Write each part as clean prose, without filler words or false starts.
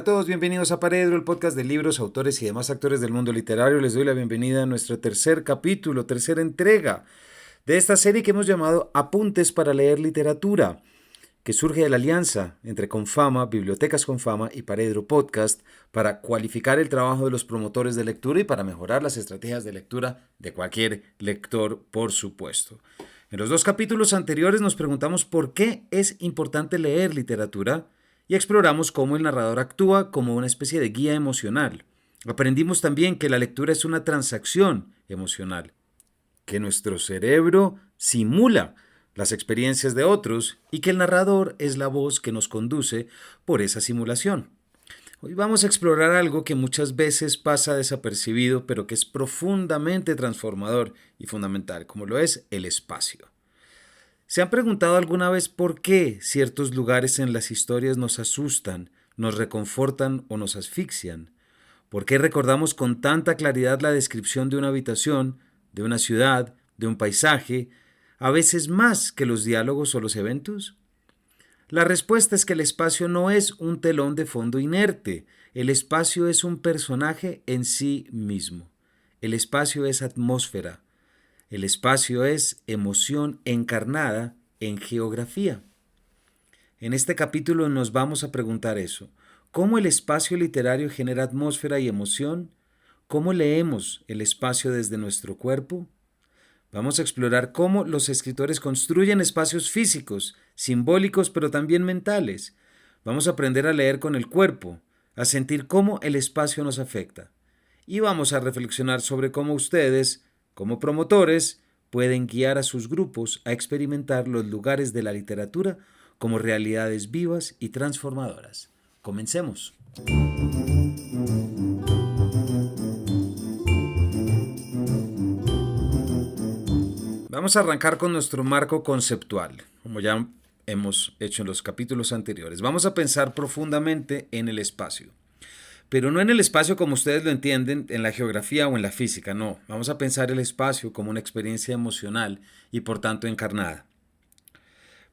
Hola a todos, bienvenidos a Paredro, el podcast de libros, autores y demás actores del mundo literario. Les doy la bienvenida a nuestro tercer capítulo, tercera entrega de esta serie que hemos llamado Apuntes para leer literatura, que surge de la alianza entre Confama, Bibliotecas Confama y Paredro Podcast para cualificar el trabajo de los promotores de lectura y para mejorar las estrategias de lectura de cualquier lector, por supuesto. En los dos capítulos anteriores nos preguntamos por qué es importante leer literatura y exploramos cómo el narrador actúa como una especie de guía emocional. Aprendimos también que la lectura es una transacción emocional, que nuestro cerebro simula las experiencias de otros y que el narrador es la voz que nos conduce por esa simulación. Hoy vamos a explorar algo que muchas veces pasa desapercibido, pero que es profundamente transformador y fundamental, como lo es el espacio. ¿Se han preguntado alguna vez por qué ciertos lugares en las historias nos asustan, nos reconfortan o nos asfixian? ¿Por qué recordamos con tanta claridad la descripción de una habitación, de una ciudad, de un paisaje, a veces más que los diálogos o los eventos? La respuesta es que el espacio no es un telón de fondo inerte, el espacio es un personaje en sí mismo. El espacio es atmósfera. El espacio es emoción encarnada en geografía. En este capítulo nos vamos a preguntar eso. ¿Cómo el espacio literario genera atmósfera y emoción? ¿Cómo leemos el espacio desde nuestro cuerpo? Vamos a explorar cómo los escritores construyen espacios físicos, simbólicos, pero también mentales. Vamos a aprender a leer con el cuerpo, a sentir cómo el espacio nos afecta. Y vamos a reflexionar sobre cómo ustedes, como promotores, pueden guiar a sus grupos a experimentar los lugares de la literatura como realidades vivas y transformadoras. Comencemos. Vamos a arrancar con nuestro marco conceptual, como ya hemos hecho en los capítulos anteriores. Vamos a pensar profundamente en el espacio. Pero no en el espacio como ustedes lo entienden en la geografía o en la física, no. Vamos a pensar el espacio como una experiencia emocional y por tanto encarnada.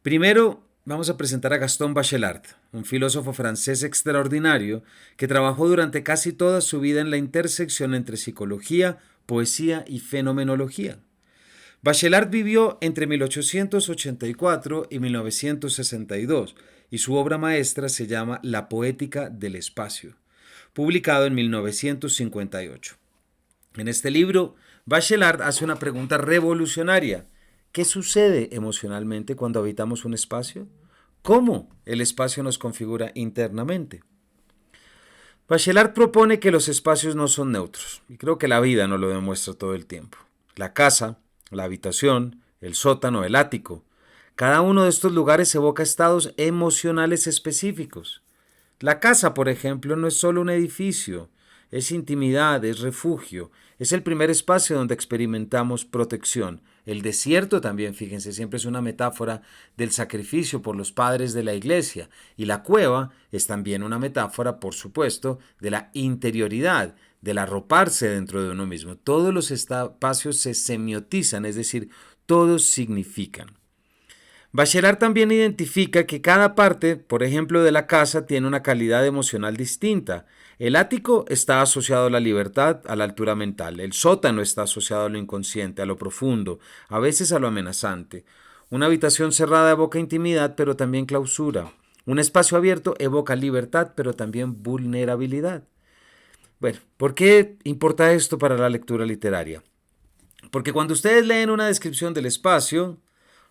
Primero vamos a presentar a Gaston Bachelard, un filósofo francés extraordinario que trabajó durante casi toda su vida en la intersección entre psicología, poesía y fenomenología. Bachelard vivió entre 1884 y 1962 y su obra maestra se llama La poética del espacio, publicado en 1958. En este libro, Bachelard hace una pregunta revolucionaria. ¿Qué sucede emocionalmente cuando habitamos un espacio? ¿Cómo el espacio nos configura internamente? Bachelard propone que los espacios no son neutros, y creo que la vida nos lo demuestra todo el tiempo. La casa, la habitación, el sótano, el ático. Cada uno de estos lugares evoca estados emocionales específicos. La casa, por ejemplo, no es solo un edificio, es intimidad, es refugio, es el primer espacio donde experimentamos protección. El desierto también, fíjense, siempre es una metáfora del sacrificio por los padres de la iglesia. Y la cueva es también una metáfora, por supuesto, de la interioridad, del arroparse dentro de uno mismo. Todos los espacios se semiotizan, es decir, todos significan. Bachelard también identifica que cada parte, por ejemplo, de la casa tiene una calidad emocional distinta. El ático está asociado a la libertad, a la altura mental. El sótano está asociado a lo inconsciente, a lo profundo, a veces a lo amenazante. Una habitación cerrada evoca intimidad, pero también clausura. Un espacio abierto evoca libertad, pero también vulnerabilidad. Bueno, ¿por qué importa esto para la lectura literaria? Porque cuando ustedes leen una descripción del espacio,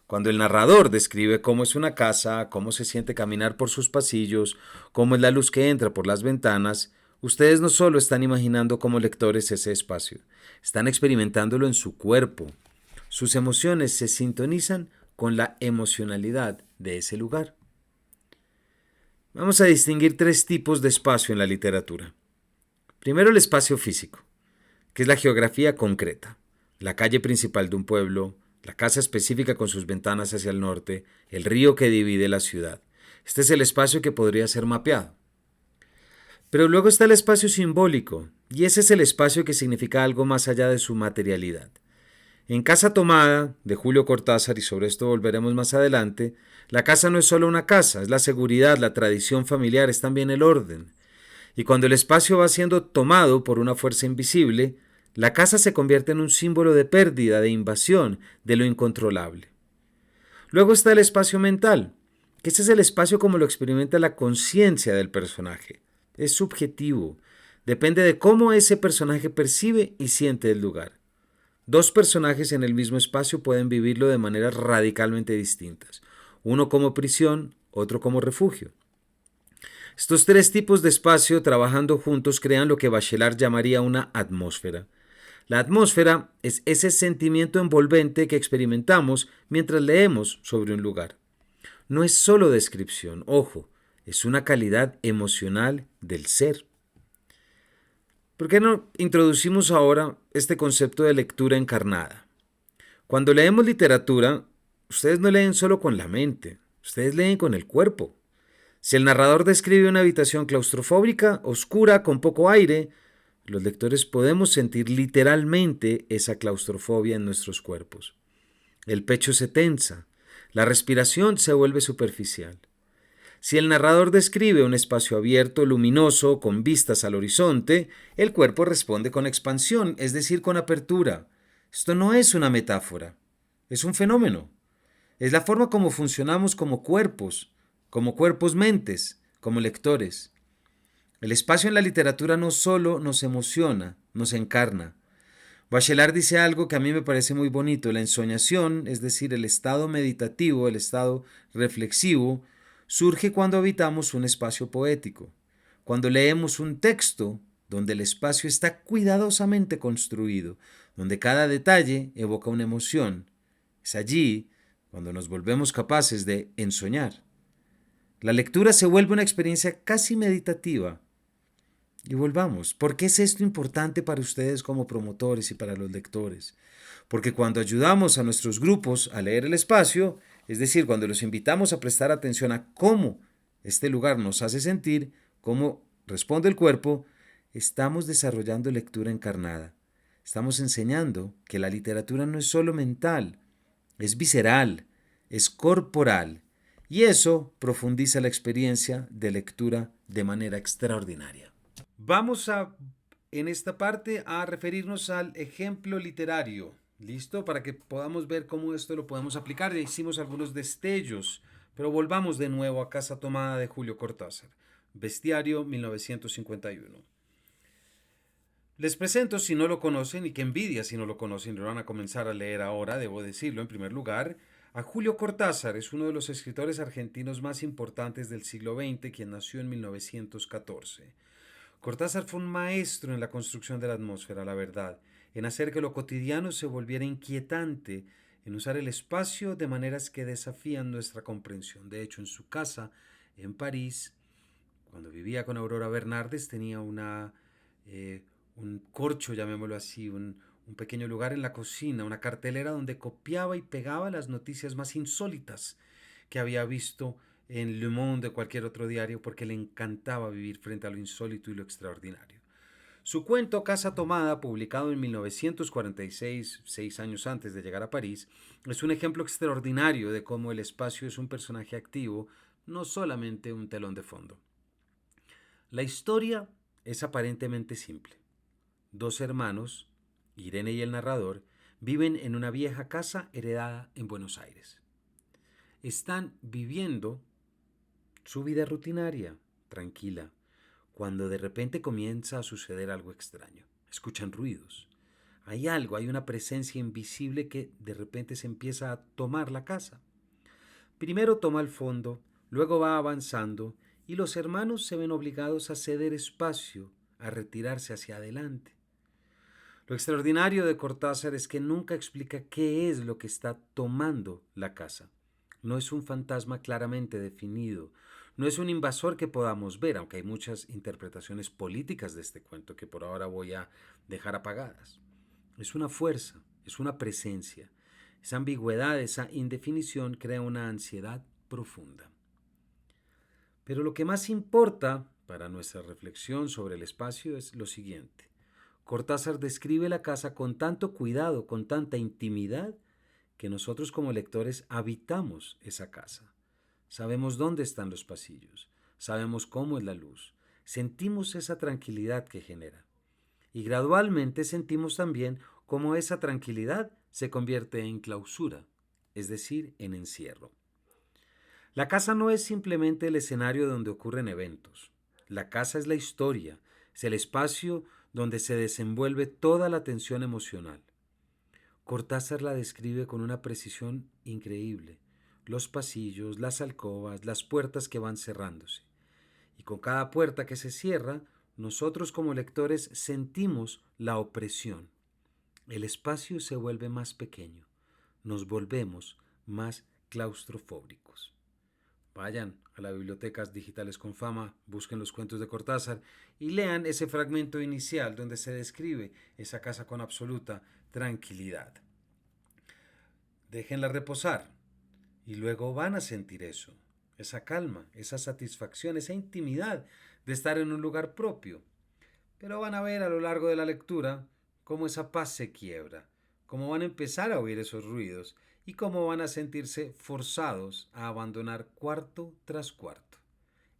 cuando el narrador describe cómo es una casa, cómo se siente caminar por sus pasillos, cómo es la luz que entra por las ventanas, ustedes no solo están imaginando como lectores ese espacio, están experimentándolo en su cuerpo. Sus emociones se sintonizan con la emocionalidad de ese lugar. Vamos a distinguir tres tipos de espacio en la literatura. Primero, el espacio físico, que es la geografía concreta, la calle principal de un pueblo, la casa específica con sus ventanas hacia el norte, el río que divide la ciudad. Este es el espacio que podría ser mapeado. Pero luego está el espacio simbólico, y ese es el espacio que significa algo más allá de su materialidad. En Casa Tomada, de Julio Cortázar, y sobre esto volveremos más adelante, la casa no es solo una casa, es la seguridad, la tradición familiar, es también el orden. Y cuando el espacio va siendo tomado por una fuerza invisible, la casa se convierte en un símbolo de pérdida, de invasión, de lo incontrolable. Luego está el espacio mental, que ese es el espacio como lo experimenta la conciencia del personaje. Es subjetivo, depende de cómo ese personaje percibe y siente el lugar. Dos personajes en el mismo espacio pueden vivirlo de maneras radicalmente distintas, uno como prisión, otro como refugio. Estos tres tipos de espacio trabajando juntos crean lo que Bachelard llamaría una atmósfera. La atmósfera es ese sentimiento envolvente que experimentamos mientras leemos sobre un lugar. No es solo descripción, ojo, es una calidad emocional del ser. ¿Por qué no introducimos ahora este concepto de lectura encarnada? Cuando leemos literatura, ustedes no leen solo con la mente, ustedes leen con el cuerpo. Si el narrador describe una habitación claustrofóbica, oscura, con poco aire, los lectores podemos sentir literalmente esa claustrofobia en nuestros cuerpos. El pecho se tensa, la respiración se vuelve superficial. Si el narrador describe un espacio abierto, luminoso, con vistas al horizonte, el cuerpo responde con expansión, es decir, con apertura. Esto no es una metáfora, es un fenómeno. Es la forma como funcionamos como cuerpos mentes, como lectores. El espacio en la literatura no solo nos emociona, nos encarna. Bachelard dice algo que a mí me parece muy bonito. La ensoñación, es decir, el estado meditativo, el estado reflexivo, surge cuando habitamos un espacio poético. Cuando leemos un texto donde el espacio está cuidadosamente construido, donde cada detalle evoca una emoción. Es allí cuando nos volvemos capaces de ensoñar. La lectura se vuelve una experiencia casi meditativa. Y volvamos, ¿por qué es esto importante para ustedes como promotores y para los lectores? Porque cuando ayudamos a nuestros grupos a leer el espacio, es decir, cuando los invitamos a prestar atención a cómo este lugar nos hace sentir, cómo responde el cuerpo, estamos desarrollando lectura encarnada. Estamos enseñando que la literatura no es solo mental, es visceral, es corporal, y eso profundiza la experiencia de lectura de manera extraordinaria. Vamos en esta parte, a referirnos al ejemplo literario. ¿Listo? Para que podamos ver cómo esto lo podemos aplicar. Ya hicimos algunos destellos, pero volvamos de nuevo a Casa Tomada de Julio Cortázar. Bestiario, 1951. Les presento, si no lo conocen, y qué envidia si no lo conocen, lo van a comenzar a leer ahora, debo decirlo en primer lugar, a Julio Cortázar. Es uno de los escritores argentinos más importantes del siglo XX, quien nació en 1914. Cortázar fue un maestro en la construcción de la atmósfera, la verdad, en hacer que lo cotidiano se volviera inquietante, en usar el espacio de maneras que desafían nuestra comprensión. De hecho, en su casa, en París, cuando vivía con Aurora Bernardes, tenía un corcho, llamémoslo así, un pequeño lugar en la cocina, una cartelera donde copiaba y pegaba las noticias más insólitas que había visto en Le Monde o cualquier otro diario, porque le encantaba vivir frente a lo insólito y lo extraordinario. Su cuento Casa Tomada, publicado en 1946, 6 años antes de llegar a París, es un ejemplo extraordinario de cómo el espacio es un personaje activo, no solamente un telón de fondo. La historia es aparentemente simple. Dos hermanos, Irene y el narrador, viven en una vieja casa heredada en Buenos Aires. Están viviendo su vida rutinaria, tranquila, cuando de repente comienza a suceder algo extraño. Escuchan ruidos. Hay algo, hay una presencia invisible que de repente se empieza a tomar la casa. Primero toma el fondo, luego va avanzando y los hermanos se ven obligados a ceder espacio, a retirarse hacia adelante. Lo extraordinario de Cortázar es que nunca explica qué es lo que está tomando la casa. No es un fantasma claramente definido, no es un invasor que podamos ver, aunque hay muchas interpretaciones políticas de este cuento que por ahora voy a dejar apagadas. Es una fuerza, es una presencia. Esa ambigüedad, esa indefinición crea una ansiedad profunda. Pero lo que más importa para nuestra reflexión sobre el espacio es lo siguiente. Cortázar describe la casa con tanto cuidado, con tanta intimidad, que nosotros como lectores habitamos esa casa. Sabemos dónde están los pasillos, sabemos cómo es la luz, sentimos esa tranquilidad que genera. Y gradualmente sentimos también cómo esa tranquilidad se convierte en clausura, es decir, en encierro. La casa no es simplemente el escenario donde ocurren eventos. La casa es la historia, es el espacio donde se desenvuelve toda la tensión emocional. Cortázar la describe con una precisión increíble. Los pasillos, las alcobas, las puertas que van cerrándose. Y con cada puerta que se cierra, nosotros como lectores sentimos la opresión. El espacio se vuelve más pequeño. Nos volvemos más claustrofóbicos. Vayan a las bibliotecas digitales con fama, busquen los cuentos de Cortázar y lean ese fragmento inicial donde se describe esa casa con absoluta tranquilidad. Déjenla reposar y luego van a sentir eso, esa calma, esa satisfacción, esa intimidad de estar en un lugar propio. Pero van a ver a lo largo de la lectura cómo esa paz se quiebra, cómo van a empezar a oír esos ruidos y cómo van a sentirse forzados a abandonar cuarto tras cuarto.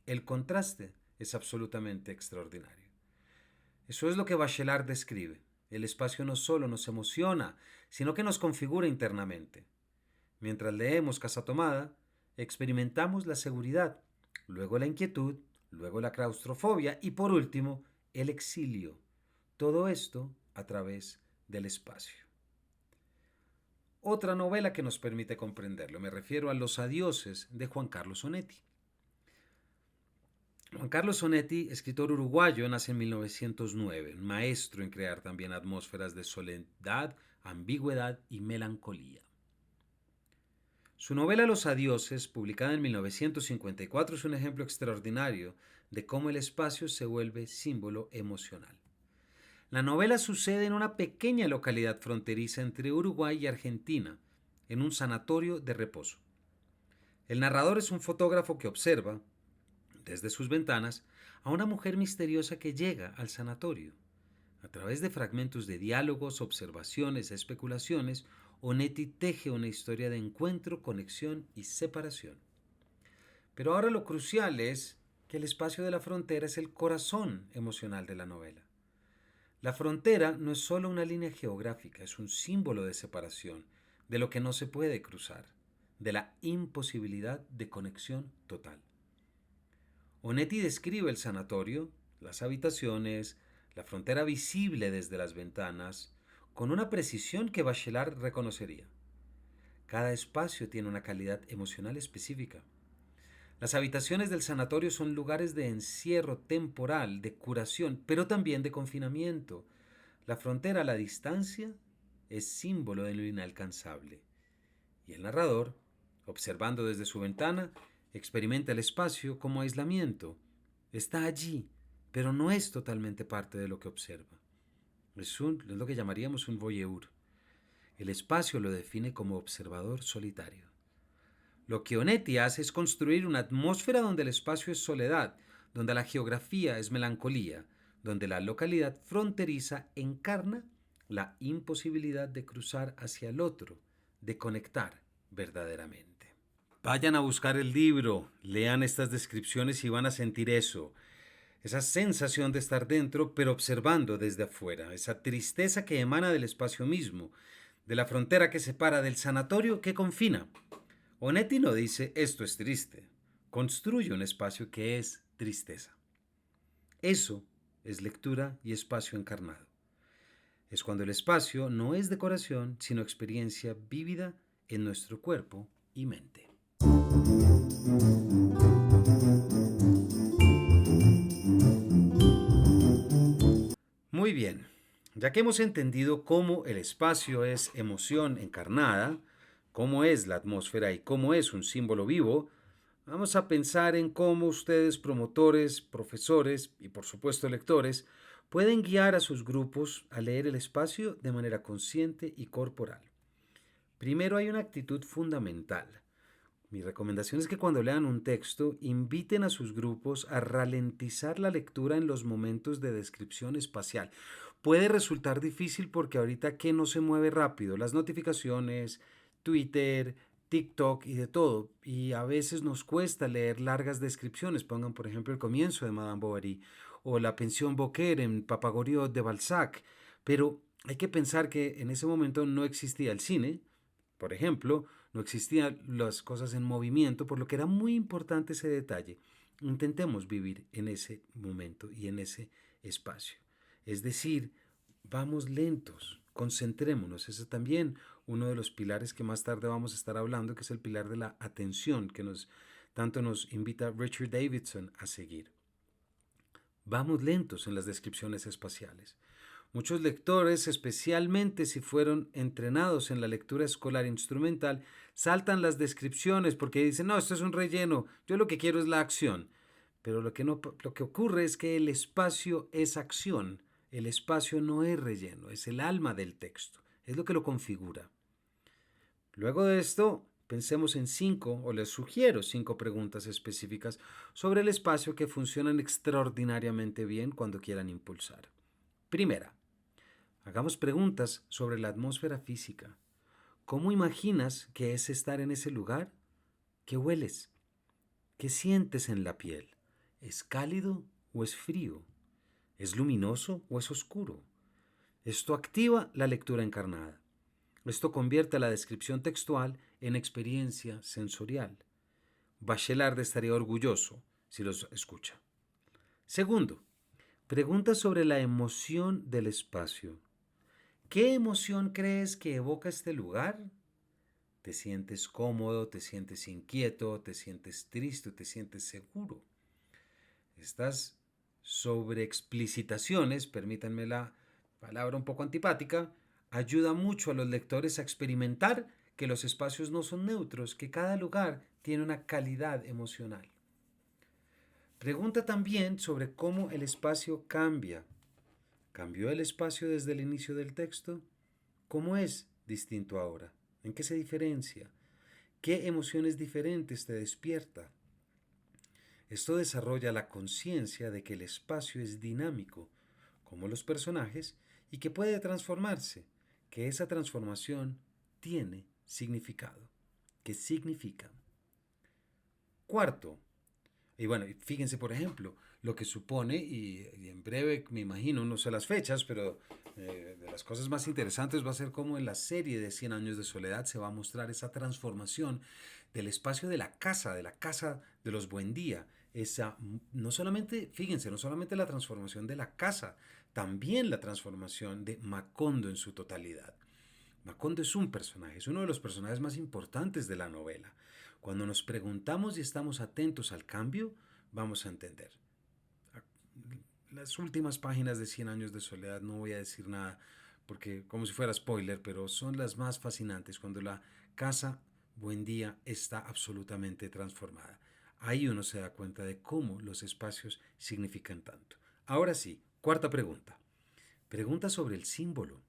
El contraste es absolutamente extraordinario. Eso es lo que Bachelard describe. El espacio no solo nos emociona, sino que nos configura internamente. Mientras leemos Casa Tomada, experimentamos la seguridad, luego la inquietud, luego la claustrofobia y por último el exilio. Todo esto a través del espacio. Otra novela que nos permite comprenderlo, me refiero a Los adioses de Juan Carlos Onetti. Juan Carlos Onetti, escritor uruguayo, nace en 1909, maestro en crear también atmósferas de soledad, ambigüedad y melancolía. Su novela Los adioses, publicada en 1954, es un ejemplo extraordinario de cómo el espacio se vuelve símbolo emocional. La novela sucede en una pequeña localidad fronteriza entre Uruguay y Argentina, en un sanatorio de reposo. El narrador es un fotógrafo que observa, desde sus ventanas, a una mujer misteriosa que llega al sanatorio. A través de fragmentos de diálogos, observaciones, especulaciones, Onetti teje una historia de encuentro, conexión y separación. Pero ahora lo crucial es que el espacio de la frontera es el corazón emocional de la novela. La frontera no es solo una línea geográfica, es un símbolo de separación, de lo que no se puede cruzar, de la imposibilidad de conexión total. Onetti describe el sanatorio, las habitaciones, la frontera visible desde las ventanas, con una precisión que Bachelard reconocería. Cada espacio tiene una calidad emocional específica. Las habitaciones del sanatorio son lugares de encierro temporal, de curación, pero también de confinamiento. La frontera, la distancia, es símbolo de lo inalcanzable. Y el narrador, observando desde su ventana, experimenta el espacio como aislamiento. Está allí, pero no es totalmente parte de lo que observa. Es lo que llamaríamos un voyeur. El espacio lo define como observador solitario. Lo que Onetti hace es construir una atmósfera donde el espacio es soledad, donde la geografía es melancolía, donde la localidad fronteriza encarna la imposibilidad de cruzar hacia el otro, de conectar verdaderamente. Vayan a buscar el libro, lean estas descripciones y van a sentir eso, esa sensación de estar dentro pero observando desde afuera, esa tristeza que emana del espacio mismo, de la frontera que separa del sanatorio que confina. Onetti no dice esto es triste, construye un espacio que es tristeza. Eso es lectura y espacio encarnado. Es cuando el espacio no es decoración, sino experiencia vívida en nuestro cuerpo y mente. Muy bien, ya que hemos entendido cómo el espacio es emoción encarnada, cómo es la atmósfera y cómo es un símbolo vivo, vamos a pensar en cómo ustedes, promotores, profesores y por supuesto lectores, pueden guiar a sus grupos a leer el espacio de manera consciente y corporal. Primero hay una actitud fundamental. Mi recomendación es que cuando lean un texto, inviten a sus grupos a ralentizar la lectura en los momentos de descripción espacial. Puede resultar difícil porque ahorita que no se mueve rápido, las notificaciones, Twitter, TikTok y de todo. Y a veces nos cuesta leer largas descripciones. Pongan, por ejemplo, el comienzo de Madame Bovary o la pensión Beaucaire en Papagoriot de Balzac. Pero hay que pensar que en ese momento no existía el cine, por ejemplo, no existían las cosas en movimiento, por lo que era muy importante ese detalle. Intentemos vivir en ese momento y en ese espacio. Es decir, vamos lentos, concentrémonos. Ese es también uno de los pilares que más tarde vamos a estar hablando, que es el pilar de la atención, que tanto nos invita Richard Davidson a seguir. Vamos lentos en las descripciones espaciales. Muchos lectores, especialmente si fueron entrenados en la lectura escolar instrumental, saltan las descripciones porque dicen, no, esto es un relleno, yo lo que quiero es la acción. Pero lo que ocurre es que el espacio es acción, el espacio no es relleno, es el alma del texto, es lo que lo configura. Luego de esto, pensemos en o les sugiero 5 preguntas específicas sobre el espacio que funcionan extraordinariamente bien cuando quieran impulsar. Primera, hagamos preguntas sobre la atmósfera física. ¿Cómo imaginas que es estar en ese lugar? ¿Qué hueles? ¿Qué sientes en la piel? ¿Es cálido o es frío? ¿Es luminoso o es oscuro? Esto activa la lectura encarnada. Esto convierte la descripción textual en experiencia sensorial. Bachelard estaría orgulloso si los escucha. Segundo, pregunta sobre la emoción del espacio. ¿Qué emoción crees que evoca este lugar? ¿Te sientes cómodo, te sientes inquieto, te sientes triste, te sientes seguro? Estas sobreexplicitaciones, permítanme la palabra un poco antipática, ayuda mucho a los lectores a experimentar que los espacios no son neutros, que cada lugar tiene una calidad emocional. Pregunta también sobre cómo el espacio cambia. ¿Cambió el espacio desde el inicio del texto? ¿Cómo es distinto ahora? ¿En qué se diferencia? ¿Qué emociones diferentes te despierta? Esto desarrolla la conciencia de que el espacio es dinámico, como los personajes, y que puede transformarse, que esa transformación tiene significado. ¿Qué significa? Cuarto, y bueno, fíjense por ejemplo, lo que supone, y en breve me imagino, no sé las fechas, pero de las cosas más interesantes va a ser cómo en la serie de 100 años de soledad se va a mostrar esa transformación del espacio de la casa de los Buendía. Esa, no solamente, fíjense, no solamente la transformación de la casa, también la transformación de Macondo en su totalidad. Macondo es un personaje, es uno de los personajes más importantes de la novela. Cuando nos preguntamos y estamos atentos al cambio, vamos a entender. Las últimas páginas de 100 años de soledad, no voy a decir nada, porque como si fuera spoiler, pero son las más fascinantes cuando la casa Buendía está absolutamente transformada. Ahí uno se da cuenta de cómo los espacios significan tanto. Ahora sí, cuarta pregunta. Pregunta sobre el símbolo.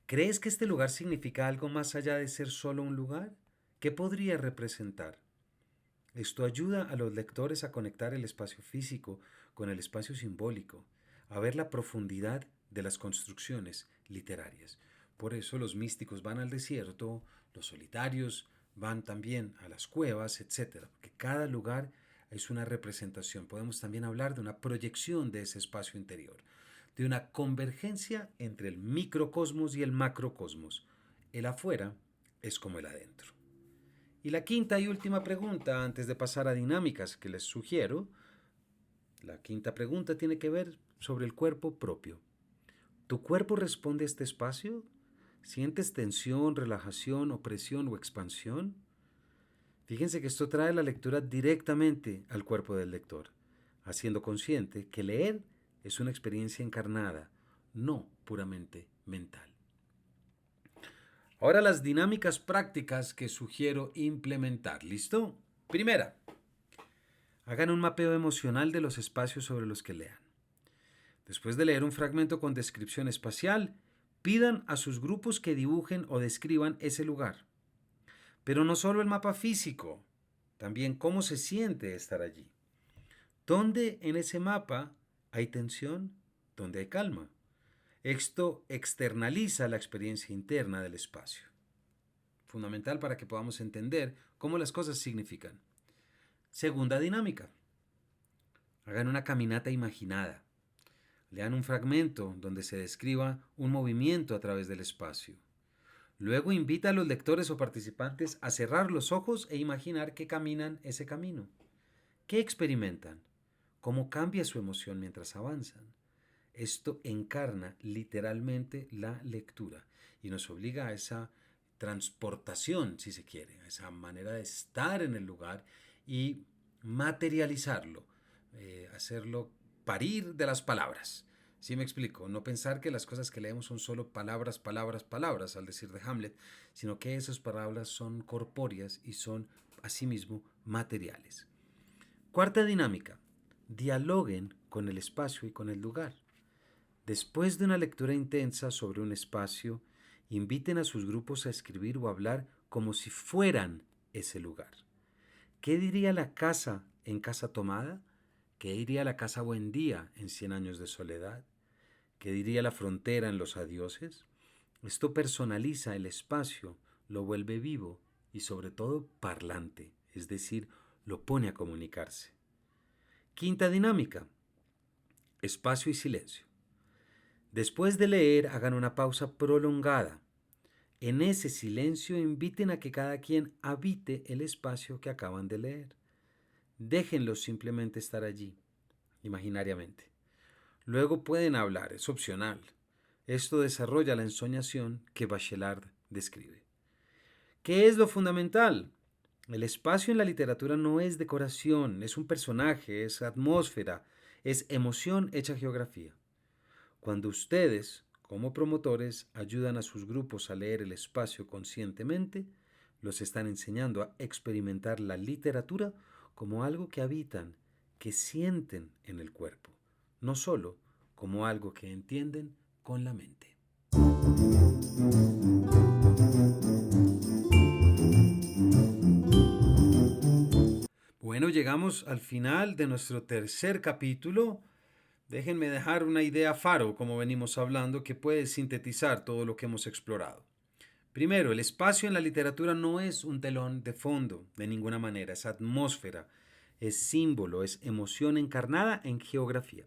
¿Crees que este lugar significa algo más allá de ser solo un lugar? ¿Qué podría representar? Esto ayuda a los lectores a conectar el espacio físico con el espacio simbólico, a ver la profundidad de las construcciones literarias. Por eso los místicos van al desierto, los solitarios van también a las cuevas, etc. Porque cada lugar es una representación. Podemos también hablar de una proyección de ese espacio interior, de una convergencia entre el microcosmos y el macrocosmos. El afuera es como el adentro. Y la quinta y última pregunta, antes de pasar a dinámicas que les sugiero, la quinta pregunta tiene que ver sobre el cuerpo propio. ¿Tu cuerpo responde a este espacio? ¿Sientes tensión, relajación, opresión o expansión? Fíjense que esto trae la lectura directamente al cuerpo del lector, haciendo consciente que leer es una experiencia encarnada, no puramente mental. Ahora las dinámicas prácticas que sugiero implementar. ¿Listo? Primera, hagan un mapeo emocional de los espacios sobre los que lean. Después de leer un fragmento con descripción espacial, pidan a sus grupos que dibujen o describan ese lugar. Pero no solo el mapa físico, también cómo se siente estar allí. ¿Dónde en ese mapa hay tensión? ¿Dónde hay calma? Esto externaliza la experiencia interna del espacio. fundamental para que podamos entender cómo las cosas significan. Segunda dinámica. Hagan una caminata imaginada. Lean un fragmento donde se describa un movimiento a través del espacio. Luego invita a los lectores o participantes a cerrar los ojos e imaginar que caminan ese camino. ¿Qué experimentan? ¿Cómo cambia su emoción mientras avanzan? Esto encarna literalmente la lectura y nos obliga a esa transportación, si se quiere, a esa manera de estar en el lugar y materializarlo, hacerlo parir de las palabras. ¿Sí me explico? No pensar que las cosas que leemos son solo palabras, palabras, palabras, al decir de Hamlet, sino que esas palabras son corpóreas y son asimismo materiales. Cuarta dinámica. Dialoguen con el espacio y con el lugar. Después de una lectura intensa sobre un espacio, inviten a sus grupos a escribir o hablar como si fueran ese lugar. ¿Qué diría la casa en Casa Tomada? ¿Qué diría la Casa Buendía en 100 años de soledad? ¿Qué diría la frontera en Los adioses? Esto personaliza el espacio, lo vuelve vivo y sobre todo parlante, es decir, lo pone a comunicarse. Quinta dinámica. Espacio y silencio. Después de leer, hagan una pausa prolongada. En ese silencio inviten a que cada quien habite el espacio que acaban de leer. Déjenlos simplemente estar allí, imaginariamente. Luego pueden hablar, es opcional. Esto desarrolla la ensoñación que Bachelard describe. ¿Qué es lo fundamental? El espacio en la literatura no es decoración, es un personaje, es atmósfera, es emoción hecha geografía. Cuando ustedes, como promotores, ayudan a sus grupos a leer el espacio conscientemente, los están enseñando a experimentar la literatura como algo que habitan, que sienten en el cuerpo, no solo como algo que entienden con la mente. Bueno, llegamos al final de nuestro tercer capítulo. Déjenme dejar una idea faro, como venimos hablando, que puede sintetizar todo lo que hemos explorado. Primero, el espacio en la literatura no es un telón de fondo, de ninguna manera, es atmósfera, es símbolo, es emoción encarnada en geografía.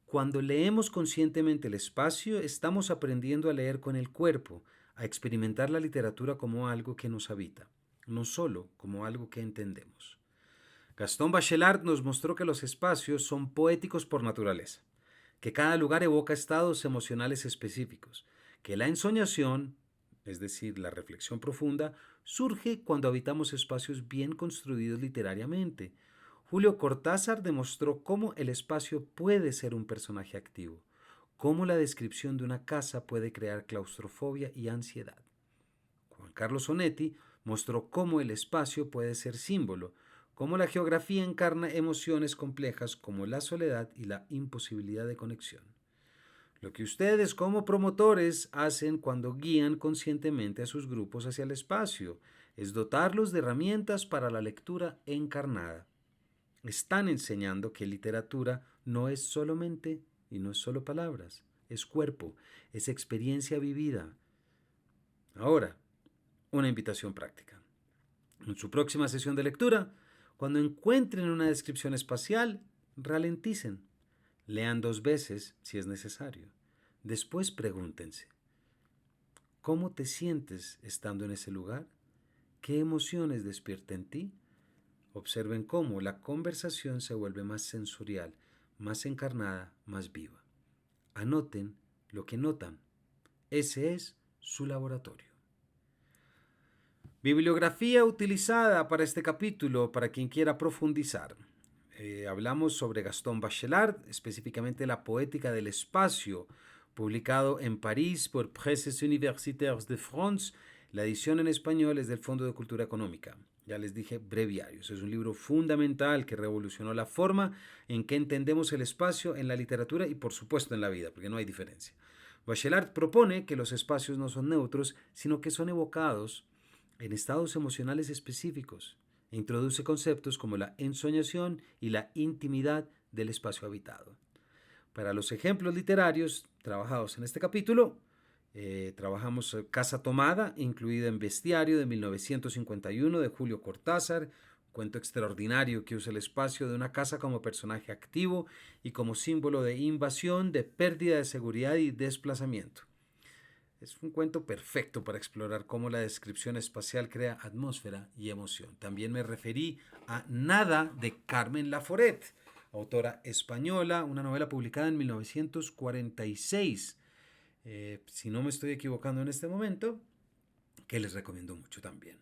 Cuando leemos conscientemente el espacio, estamos aprendiendo a leer con el cuerpo, a experimentar la literatura como algo que nos habita, no solo como algo que entendemos. Gaston Bachelard nos mostró que los espacios son poéticos por naturaleza, que cada lugar evoca estados emocionales específicos, que la ensoñación, es decir, la reflexión profunda, surge cuando habitamos espacios bien construidos literariamente. Julio Cortázar demostró cómo el espacio puede ser un personaje activo, cómo la descripción de una casa puede crear claustrofobia y ansiedad. Juan Carlos Onetti mostró cómo el espacio puede ser símbolo, cómo la geografía encarna emociones complejas como la soledad y la imposibilidad de conexión. Lo que ustedes como promotores hacen cuando guían conscientemente a sus grupos hacia el espacio es dotarlos de herramientas para la lectura encarnada. Están enseñando que literatura no es solo mente y no es solo palabras, es cuerpo, es experiencia vivida. Ahora, una invitación práctica. En su próxima sesión de lectura, cuando encuentren una descripción espacial, ralenticen. Lean 2 veces si es necesario. Después pregúntense, ¿cómo te sientes estando en ese lugar? ¿Qué emociones despierta en ti? Observen cómo la conversación se vuelve más sensorial, más encarnada, más viva. Anoten lo que notan. Ese es su laboratorio. Bibliografía utilizada para este capítulo, para quien quiera profundizar. Hablamos sobre Gaston Bachelard, específicamente la poética del espacio, publicado en París por Presses Universitaires de France. La edición en español es del Fondo de Cultura Económica. Ya les dije, Breviarios. Es un libro fundamental que revolucionó la forma en que entendemos el espacio en la literatura y por supuesto en la vida, porque no hay diferencia. Bachelard propone que los espacios no son neutros, sino que son evocados en estados emocionales específicos e introduce conceptos como la ensoñación y la intimidad del espacio habitado. Para los ejemplos literarios trabajados en este capítulo, Trabajamos Casa Tomada, incluida en Bestiario de 1951 de Julio Cortázar, un cuento extraordinario que usa el espacio de una casa como personaje activo y como símbolo de invasión, de pérdida de seguridad y desplazamiento. Es un cuento perfecto para explorar cómo la descripción espacial crea atmósfera y emoción. También me referí a Nada de Carmen Laforet, autora española, una novela publicada en 1946. Si no me estoy equivocando en este momento, que les recomiendo mucho también.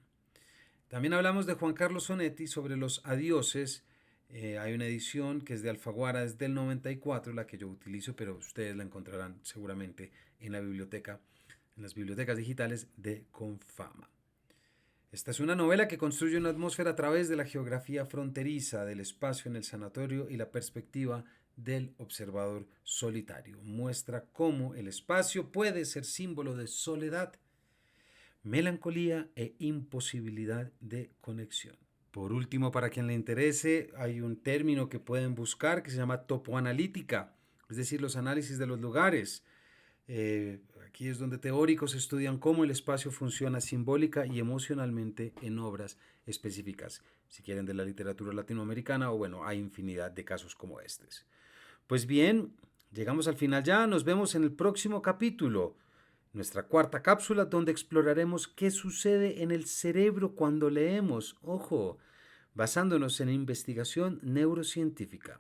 También hablamos de Juan Carlos Sonetti sobre los adioses. Hay una edición que es de Alfaguara, es del 94, la que yo utilizo, pero ustedes la encontrarán seguramente en la biblioteca, en las bibliotecas digitales de Confama. Esta es una novela que construye una atmósfera a través de la geografía fronteriza del espacio en el sanatorio y la perspectiva del observador solitario. Muestra cómo el espacio puede ser símbolo de soledad, melancolía e imposibilidad de conexión. Por último, para quien le interese, hay un término que pueden buscar que se llama topoanalítica, es decir, los análisis de los lugares. Aquí es donde teóricos estudian cómo el espacio funciona simbólica y emocionalmente en obras específicas, si quieren de la literatura latinoamericana, o bueno, hay infinidad de casos como estos. Pues bien, llegamos al final ya, nos vemos en el próximo capítulo, nuestra cuarta cápsula, donde exploraremos qué sucede en el cerebro cuando leemos, ojo, basándonos en investigación neurocientífica.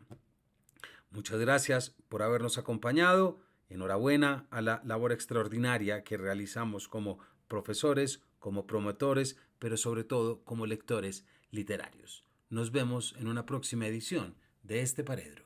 Muchas gracias por habernos acompañado. Enhorabuena a la labor extraordinaria que realizamos como profesores, como promotores, pero sobre todo como lectores literarios. Nos vemos en una próxima edición de este Paredro.